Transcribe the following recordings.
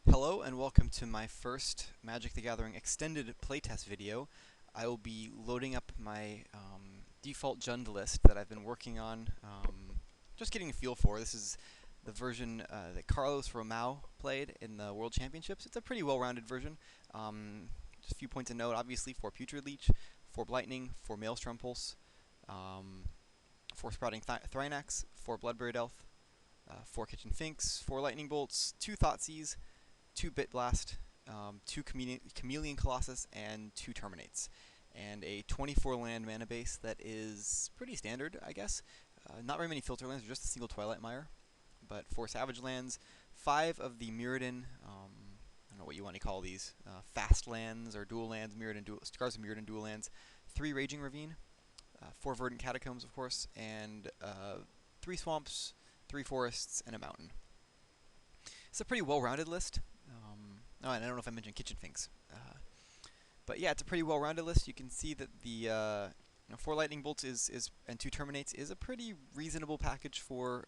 Hello and welcome to my first Magic the Gathering extended playtest video. I will be loading up my default Jund list that I've been working on, just getting a feel for. This is the version that Carlos Romao played in the World Championships. It's a pretty well-rounded version. Just a few points of note, obviously, for Putrid Leech, for Blightning, for Maelstrom Pulse, for Sprouting Thrynax, for Bloodbraid Elf, 4 Kitchen Finks, 4 Lightning Bolts, 2 Thoughtseize, 2 Bit Blast, 2 Chameleon Colossus, and 2 Terminates. And a 24 land mana base that is pretty standard, I guess. Not very many filter lands, just a single Twilight Mire. But 4 Savage lands, 5 of the Mirrodin, I don't know what you want to call these, fast lands or dual lands, Scars of Mirrodin dual lands, 3 Raging Ravine, 4 Verdant Catacombs, of course, and 3 Swamps, 3 Forests, and a Mountain. It's a pretty well-rounded list. Oh, and I don't know if I mentioned Kitchen Finks. But yeah, it's a pretty well-rounded list. You can see that the 4 Lightning Bolts and 2 Terminates is a pretty reasonable package for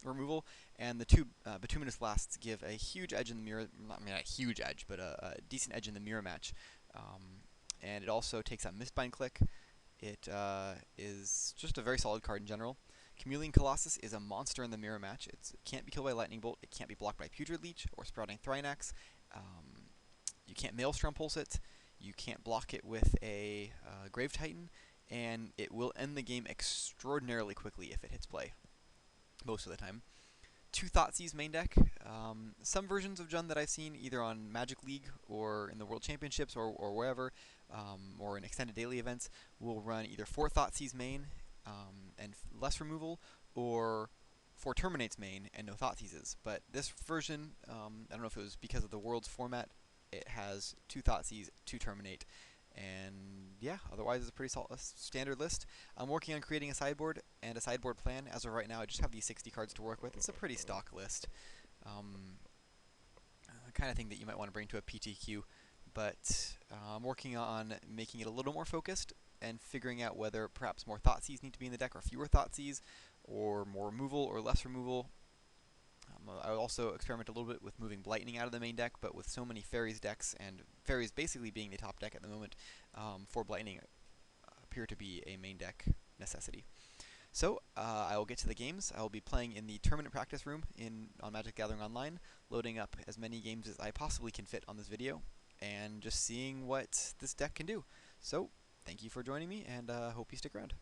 removal, and the 2 Bituminous Blasts give a huge edge in the mirror. Not a huge edge, but a decent edge in the mirror match. And it also takes out Mistbind Click. It is just a very solid card in general. Chameleon Colossus is a monster in the mirror match. It can't be killed by Lightning Bolt. It can't be blocked by Putrid Leech or Sprouting Thrynax. You can't Maelstrom Pulse it. You can't block it with a Grave Titan. And it will end the game extraordinarily quickly if it hits play, most of the time. 2 Thoughtseize main deck. Some versions of Jund that I've seen, either on Magic League or in the World Championships or wherever, or in extended daily events, will run either 4 Thoughtseize main and less removal, or 4 Terminates main and no Thoughtseizes. But this version, I don't know if it was because of the World's format, it has 2 Thoughtseize, 2 Terminate, and yeah, otherwise it's a pretty standard list. I'm working on creating a sideboard and a sideboard plan. As of right now, I just have these 60 cards to work with. It's a pretty stock list. Kind of thing that you might want to bring to a PTQ, but I'm working on making it a little more focused and figuring out whether perhaps more Thoughtseize need to be in the deck or fewer Thoughtseize, or more removal or less removal. I will also experiment a little bit with moving Blightning out of the main deck, but with so many Fairies decks, and Fairies basically being the top deck at the moment, for Blightning appear to be a main deck necessity. So, I will get to the games. I will be playing in the tournament practice room on Magic Gathering Online, loading up as many games as I possibly can fit on this video, and just seeing what this deck can do. So, thank you for joining me, and hope you stick around.